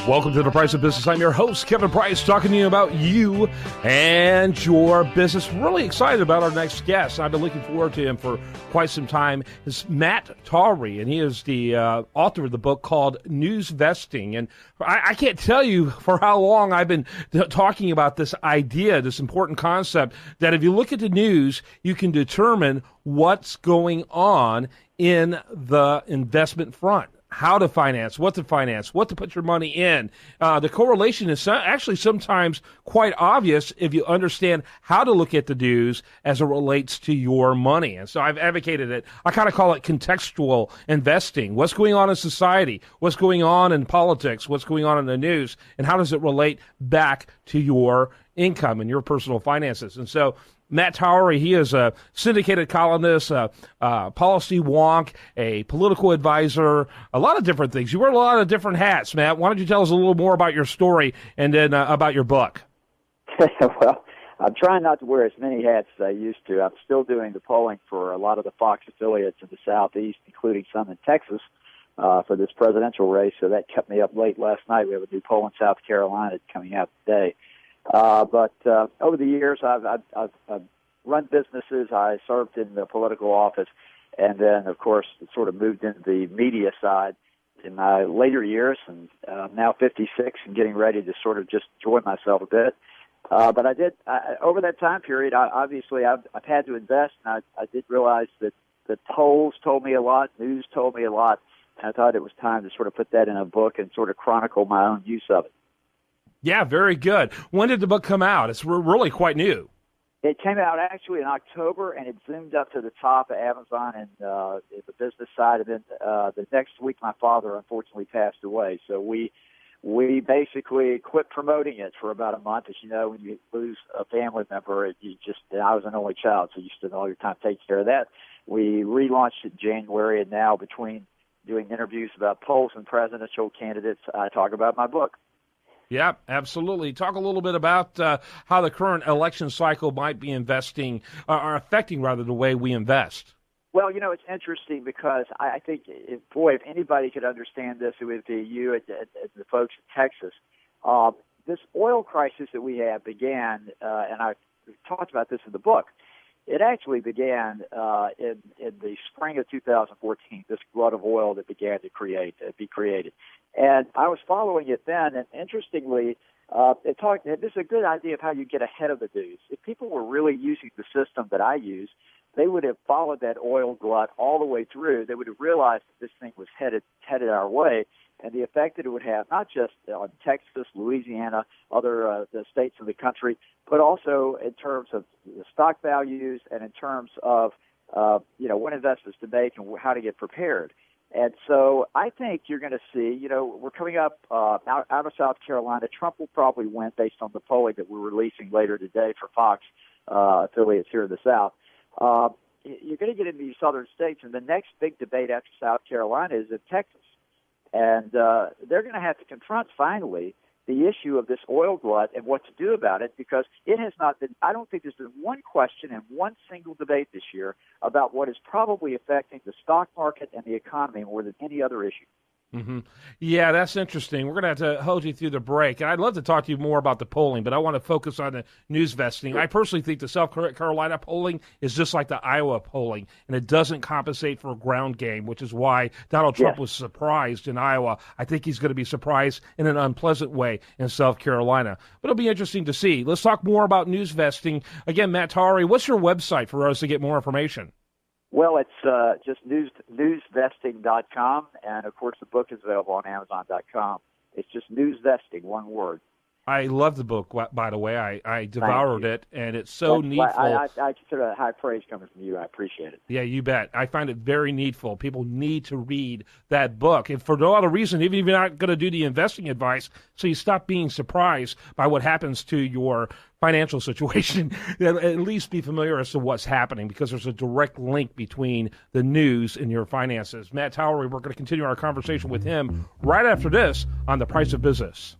Welcome to The Price of Business. I'm your host, Kevin Price, talking to you about you and your business. Really excited about our next guest. I've been looking forward to him for quite some time. It's Matt Towery, and he is the author of the book called News Vesting. And I can't tell you for how long I've been talking about this idea, this important concept, that if you look at the news, you can determine what's going on in the investment front. How to finance, what to put your money in. The correlation is actually sometimes quite obvious if you understand how to look at the news as it relates to your money. And so I've advocated it. I kind of call it contextual investing. What's going on in society? What's going on in politics? What's going on in the news? And how does it relate back to your income and your personal finances? And so Matt Towery, he is a syndicated columnist, a policy wonk, a political advisor, a lot of different things. You wear a lot of different hats, Matt. Why don't you tell us a little more about your story and then about your book? Well, I'm trying not to wear as many hats as I used to. I'm still doing the polling for a lot of the Fox affiliates in the Southeast, including some in Texas, for this presidential race. So that kept me up late last night. We have a new poll in South Carolina coming out today. But over the years, I've run businesses. I served in the political office, and then, of course, sort of moved into the media side in my later years, and now 56 and getting ready to sort of just enjoy myself a bit. But over that time period, I've had to invest, and I did realize that the polls told me a lot, news told me a lot, and I thought it was time to sort of put that in a book and sort of chronicle my own use of it. Yeah, very good. When did the book come out? It's really quite new. It came out actually in October, and it zoomed up to the top of Amazon and the business side. And then the next week, my father unfortunately passed away. So we basically quit promoting it for about a month. As you know, when you lose a family member, I was an only child, so you spend all your time taking care of that. We relaunched it in January, and now between doing interviews about polls and presidential candidates, I talk about my book. Yeah, absolutely. Talk a little bit about how the current election cycle might be affecting the way we invest. Well, it's interesting because I think, if anybody could understand this, it would be you and the folks in Texas. This oil crisis that we have began, and I talked about this in the book, it actually began in the spring of 2014, this glut of oil that began to be created. And I was following it then, and interestingly, this is a good idea of how you get ahead of the news. If people were really using the system that I use, they would have followed that oil glut all the way through. They would have realized that this thing was headed our way, and the effect that it would have, not just on Texas, Louisiana, other the states of the country, but also in terms of the stock values and in terms of what investments to make and how to get prepared. And so I think you're going to see, we're coming up out of South Carolina. Trump will probably win based on the polling that we're releasing later today for Fox affiliates here in the South. You're going to get into these southern states, and the next big debate after South Carolina is in Texas. And they're going to have to confront, finally, the issue of this oil glut and what to do about it, because it has not been, I don't think there's been one question and one single debate this year about what is probably affecting the stock market and the economy more than any other issue. Mm-hmm. Yeah, that's interesting. We're going to have to hold you through the break. And I'd love to talk to you more about the polling, but I want to focus on the news vesting. I personally think the South Carolina polling is just like the Iowa polling, and it doesn't compensate for a ground game, which is why Donald Trump was surprised in Iowa. I think he's going to be surprised in an unpleasant way in South Carolina. But it'll be interesting to see. Let's talk more about news vesting. Again, Matt Towery, what's your website for us to get more information? Well, it's just newsvesting.com, and, of course, the book is available on Amazon.com. It's just Newsvesting, one word. I love the book, by the way. I devoured it, and it's so needful. I consider that high praise coming from you. I appreciate it. Yeah, you bet. I find it very needful. People need to read that book. And for no other reason, even if you're not going to do the investing advice, so you stop being surprised by what happens to your financial situation, at least be familiar as to what's happening, because there's a direct link between the news and your finances. Matt Towery, we're going to continue our conversation with him right after this on The Price of Business.